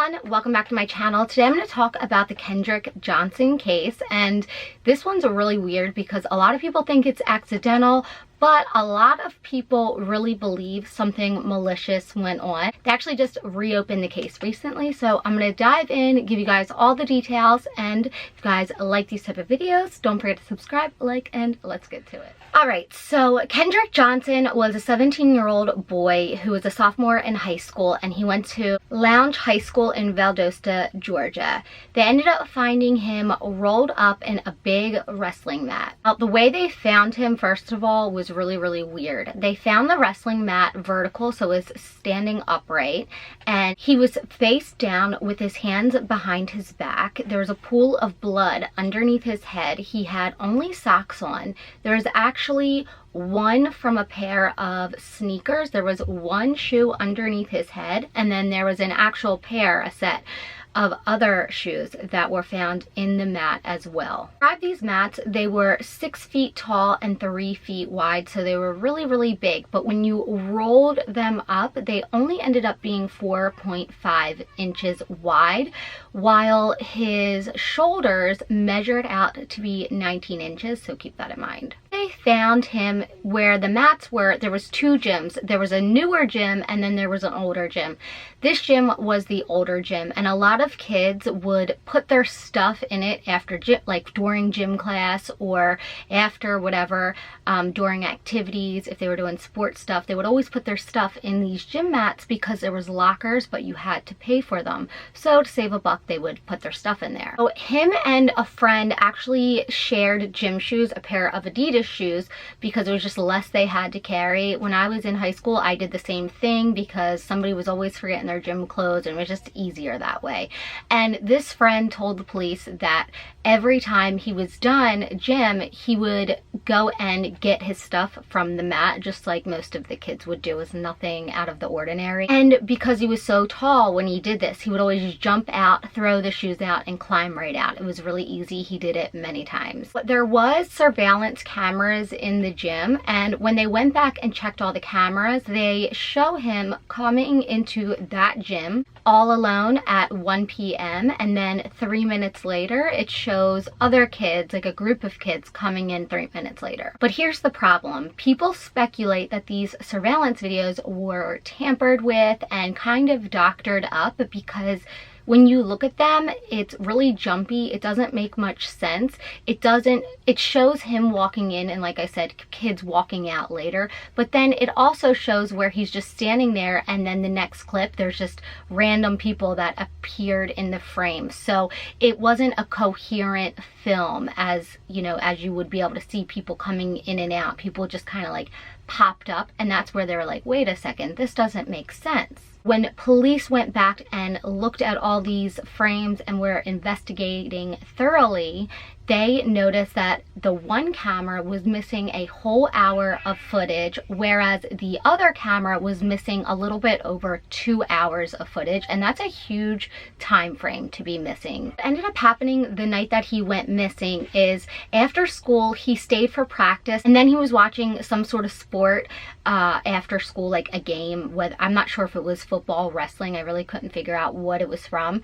everyone, welcome back to my channel. Today I'm going to talk about the Kendrick Johnson case, and this one's really weird because a lot of people think it's accidental, but a lot of people really believe something malicious went on. They actually just reopened the case recently, so I'm going to dive in, give you guys all the details, and if you guys like these type of videos, don't forget to subscribe, like, and let's get to it. Alright, so Kendrick Johnson was a 17-year-old boy who was a sophomore in high school, and he went to Lounge High School in Valdosta, Georgia. They ended up finding him rolled up in a big wrestling mat. Now, the way they found him, first of all, was really weird. They found the wrestling mat vertical, so it was standing upright, and he was face down with his hands behind his back. There was a pool of blood underneath his head. He had only socks on. There was actually one from a pair of sneakers. There was one shoe underneath his head, and then there was an actual pair, a set of other shoes that were found in the mat as well. These mats, they were 6 feet tall and 3 feet wide, so they were really big, but when you rolled them up, they only ended up being 4.5 inches wide, while his shoulders measured out to be 19 inches, so keep that in mind. They found him where the mats were. There was two gyms. There was a newer gym and then there was an older gym. This gym was the older gym, and a lot of kids would put their stuff in it after gym, like during gym class or after whatever, during activities. If they were doing sports stuff, they would always put their stuff in these gym mats because there was lockers, but you had to pay for them. So to save a buck, they would put their stuff in there. So him and a friend actually shared gym shoes, a pair of Adidas shoes, because it was just less they had to carry. When I was in high school, I did the same thing because somebody was always forgetting their gym clothes, and it was just easier that way. And this friend told the police that every time he was done gym, he would go and get his stuff from the mat, just like most of the kids would do. It was nothing out of the ordinary. And because he was so tall when he did this, he would always just jump out, throw the shoes out, and climb right out. It was really easy. He did it many times. But there was surveillance cameras in the gym, and when they went back and checked all the cameras, they show him coming into that gym all alone at 1 p.m. and then 3 minutes later it shows other kids, like a group of kids, coming in 3 minutes later. But here's the problem. People speculate that these surveillance videos were tampered with and kind of doctored up because when you look at them, it's really jumpy. It doesn't make much sense. It shows him walking in and, like I said, kids walking out later, but then it also shows where he's just standing there, and then the next clip, there's just random people that appeared in the frame. So it wasn't a coherent film, as you know, as you would be able to see people coming in and out. People just kind of like popped up, and that's where they were like, wait a second, this doesn't make sense. When police went back and looked at all these frames and were investigating thoroughly, they noticed that the one camera was missing a whole hour of footage, whereas the other camera was missing a little bit over 2 hours of footage, and that's a huge time frame to be missing. What ended up happening the night that he went missing is after school, he stayed for practice, and then he was watching some sort of sport after school, like a game. I'm not sure if it was football, wrestling. I really couldn't figure out what it was from.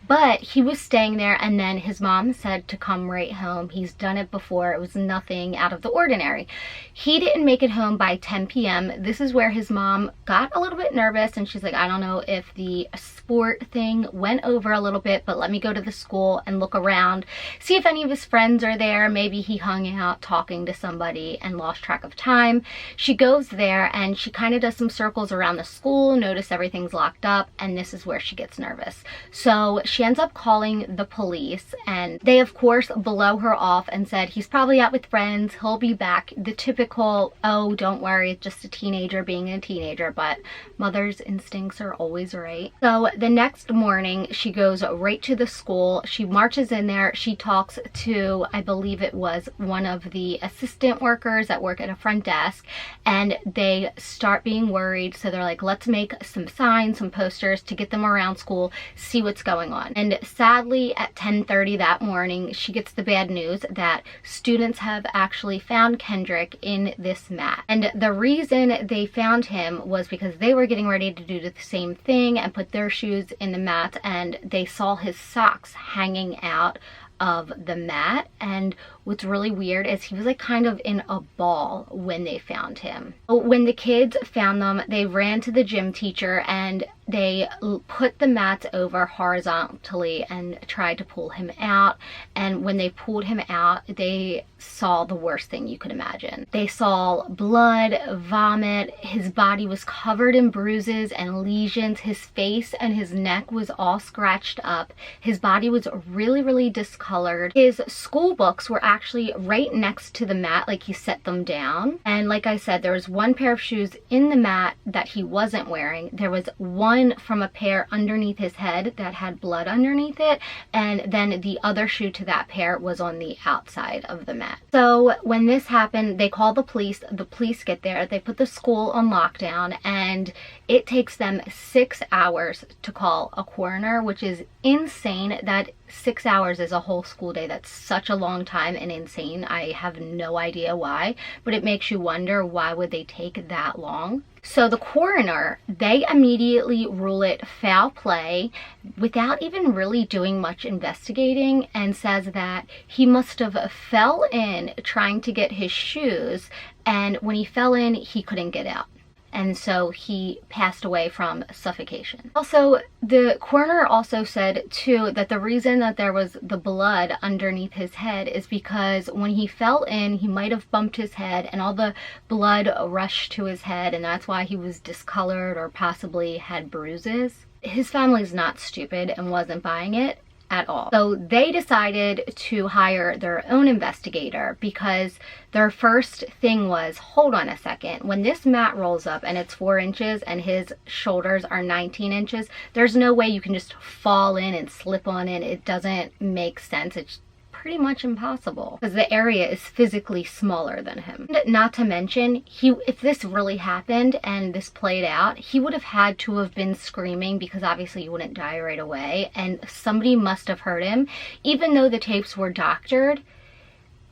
But he was staying there, and then his mom said to come right home. He's done it before. It was nothing out of the ordinary. He didn't make it home by 10 p.m. This is where his mom got a little bit nervous, and she's like, I don't know if the sport thing went over a little bit, but let me go to the school and look around, see if any of his friends are there. Maybe he hung out talking to somebody and lost track of time. She goes there, and she kind of does some circles around the school, notice everything's locked up, and this is where she gets nervous. So she ends up calling the police, and they of course blow her off and said he's probably out with friends, he'll be back. The typical, oh, don't worry, it's just a teenager being a teenager, but mother's instincts are always right. So the next morning she goes right to the school. She marches in there. She talks to, I believe it was one of the assistant workers that work at a front desk, and they start being worried. So they're like, let's make some signs, some posters to get them around school, see what's going on. And sadly at 10:30 that morning, she gets the bad news that students have actually found Kendrick in this mat. And the reason they found him was because they were getting ready to do the same thing and put their shoes in the mat, and they saw his socks hanging out of the mat. And what's really weird is he was like kind of in a ball when they found him. When the kids found them, they ran to the gym teacher and they put the mats over horizontally and tried to pull him out. And when they pulled him out, they saw the worst thing you could imagine. They saw blood, vomit. His body was covered in bruises and lesions. His face and his neck was all scratched up. His body was really, really discolored. His school books were actually right next to the mat, like he set them down. And like I said, there was one pair of shoes in the mat that he wasn't wearing. There was one from a pair underneath his head that had blood underneath it, and then the other shoe to that pair was on the outside of the mat. So when this happened, they called the police. The police get there, they put the school on lockdown, and it takes them 6 hours to call a coroner, which is insane. That 6 hours is a whole school day. That's such a long time and insane. I have no idea why, but it makes you wonder, why would they take that long? So the coroner, they immediately rule it foul play without even really doing much investigating, and says that he must have fell in trying to get his shoes, and when he fell in, he couldn't get out. And so he passed away from suffocation. Also, the coroner also said too that the reason that there was the blood underneath his head is because when he fell in, he might have bumped his head and all the blood rushed to his head, and that's why he was discolored or possibly had bruises. His family's not stupid and wasn't buying it at all. So they decided to hire their own investigator, because their first thing was, hold on a second, when this mat rolls up and it's 4 inches and his shoulders are 19 inches, there's no way you can just fall in and slip on in. It doesn't make sense. It's pretty much impossible because the area is physically smaller than him. And not to mention, if this really happened and this played out, he would have had to have been screaming, because obviously you wouldn't die right away, and somebody must have heard him. Even though the tapes were doctored,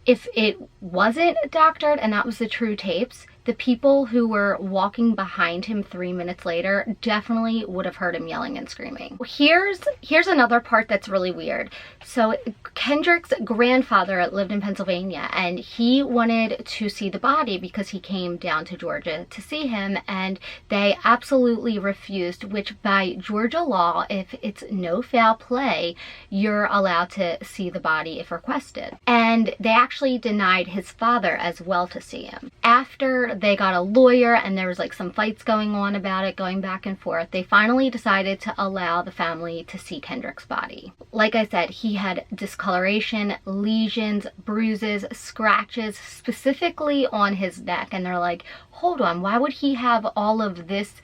if it wasn't doctored and that was the true tapes, the people who were walking behind him 3 minutes later definitely would have heard him yelling and screaming. Here's another part that's really weird. So Kendrick's grandfather lived in Pennsylvania, and he wanted to see the body because he came down to Georgia to see him, and they absolutely refused, which by Georgia law, if it's no foul play, you're allowed to see the body if requested. And they actually denied his father as well to see him. After they got a lawyer and there was like some fights going on about it, going back and forth, they finally decided to allow the family to see Kendrick's body. Like I said, he had discoloration, lesions, bruises, scratches, specifically on his neck. And they're like, hold on, why would he have all of this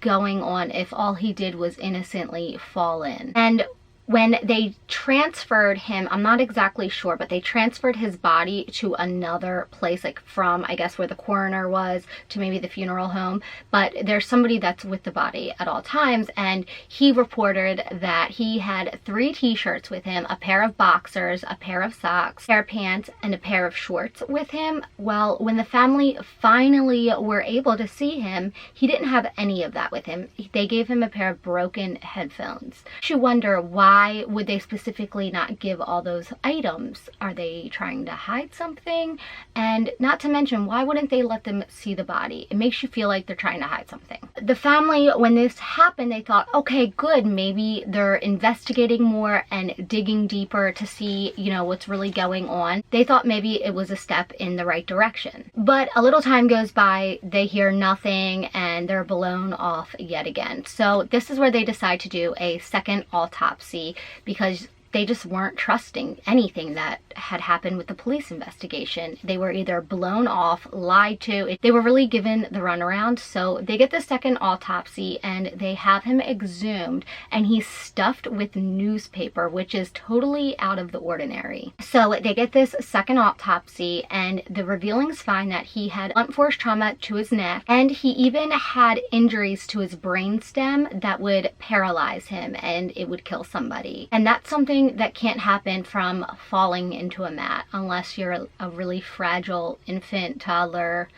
going on if all he did was innocently fall in? And when they transferred him, I'm not exactly sure, but they transferred his body to another place, like from, I guess, where the coroner was to maybe the funeral home. But there's somebody that's with the body at all times, and he reported that he had 3 t-shirts with him, a pair of boxers, a pair of socks, a pair of pants, and a pair of shorts with him. Well, when the family finally were able to see him, he didn't have any of that with him. They gave him a pair of broken headphones. You wonder, why would they specifically not give all those items? Are they trying to hide something? And not to mention, why wouldn't they let them see the body? It makes you feel like they're trying to hide something. The family, when this happened, they thought, okay, good, maybe they're investigating more and digging deeper to see, you know, what's really going on. They thought maybe it was a step in the right direction. But a little time goes by, they hear nothing, and they're blown off yet again. So this is where they decide to do a second autopsy, because they just weren't trusting anything that had happened with the police investigation. They were either blown off, lied to. They were really given the runaround. So they get the second autopsy and they have him exhumed, and he's stuffed with newspaper, which is totally out of the ordinary. So they get this second autopsy, and the revealings find that he had blunt force trauma to his neck, and he even had injuries to his brainstem that would paralyze him and it would kill somebody. And that's something something that can't happen from falling into a mat unless you're a really fragile infant, toddler.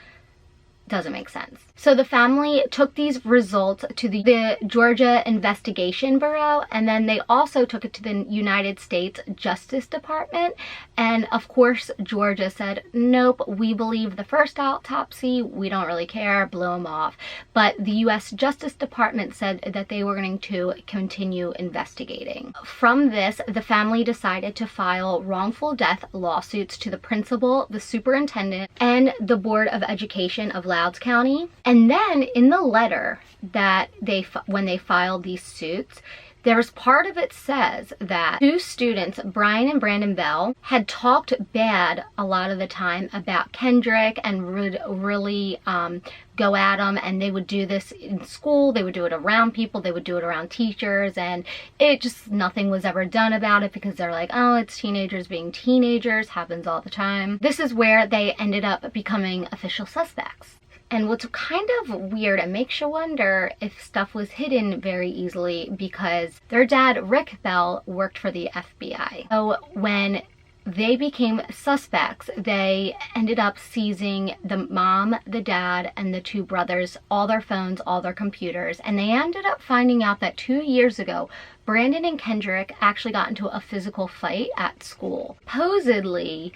Doesn't make sense. So the family took these results to the Georgia Investigation Bureau, and then they also took it to the United States Justice Department. And of course, Georgia said, nope, we believe the first autopsy, we don't really care, blew them off. But the US Justice Department said that they were going to continue investigating. From this, the family decided to file wrongful death lawsuits to the principal, the superintendent, and the Board of Education of Loudoun County. And then in the letter that when they filed these suits, there's part of it says that two students, Brian and Brandon Bell, had talked bad a lot of the time about Kendrick and would really go at him, and they would do this in school, they would do it around people, they would do it around teachers, and it just, nothing was ever done about it because they're like, oh, it's teenagers being teenagers, happens all the time. This is where they ended up becoming official suspects. And what's kind of weird, it makes you wonder if stuff was hidden very easily, because their dad, Rick Bell, worked for the FBI. So when they became suspects, they ended up seizing the mom, the dad, and the two brothers, all their phones, all their computers, and they ended up finding out that 2 years ago, Brandon and Kendrick actually got into a physical fight at school. Supposedly,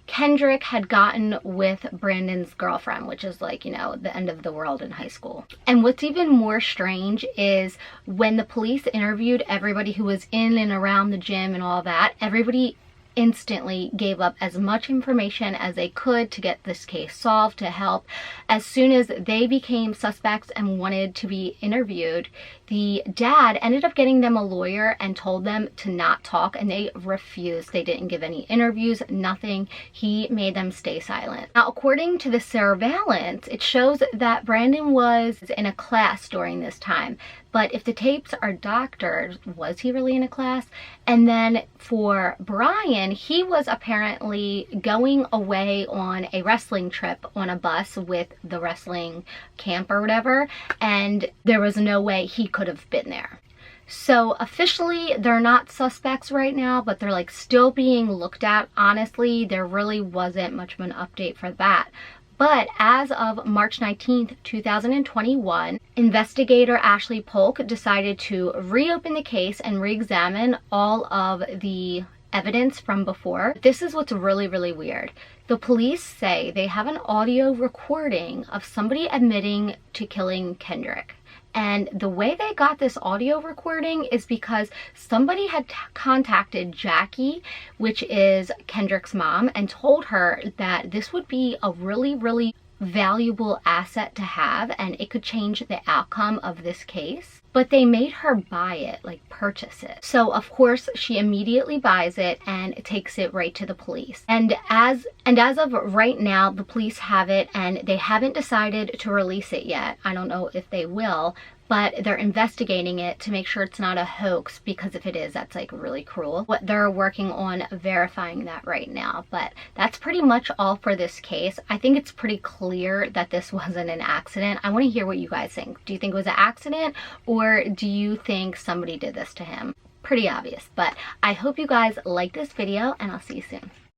Kendrick had gotten with Brandon's girlfriend, which is like, you know, the end of the world in high school. And what's even more strange is when the police interviewed everybody who was in and around the gym and all that, everybody instantly gave up as much information as they could to get this case solved, to help. As soon as they became suspects and wanted to be interviewed, the dad ended up getting them a lawyer and told them to not talk, and they refused. They didn't give any interviews, nothing. He made them stay silent. Now, according to the surveillance, it shows that Brandon was in a class during this time. But if the tapes are doctored, was he really in a class? And then for Brian, he was apparently going away on a wrestling trip on a bus with the wrestling camp or whatever, and there was no way he could have been there. So officially, they're not suspects right now, but they're like still being looked at. Honestly, there really wasn't much of an update for that. But as of March 19th, 2021, investigator Ashley Polk decided to reopen the case and re-examine all of the evidence from before. This is what's really, really weird. The police say they have an audio recording of somebody admitting to killing Kendrick. And the way they got this audio recording is because somebody had contacted Jackie, which is Kendrick's mom, and told her that this would be a really, really valuable asset to have, and it could change the outcome of this case. But they made her buy it, like purchase it. So of course she immediately buys it and takes it right to the police. And as of right now, the police have it and they haven't decided to release it yet. I don't know if they will, but they're investigating it to make sure it's not a hoax, because if it is, that's like really cruel. What they're working on verifying that right now. But that's pretty much all for this case. I think it's pretty clear that this wasn't an accident. I want to hear what you guys think. Do you think it was an accident, or do you think somebody did this to him? Pretty obvious, but I hope you guys like this video, and I'll see you soon.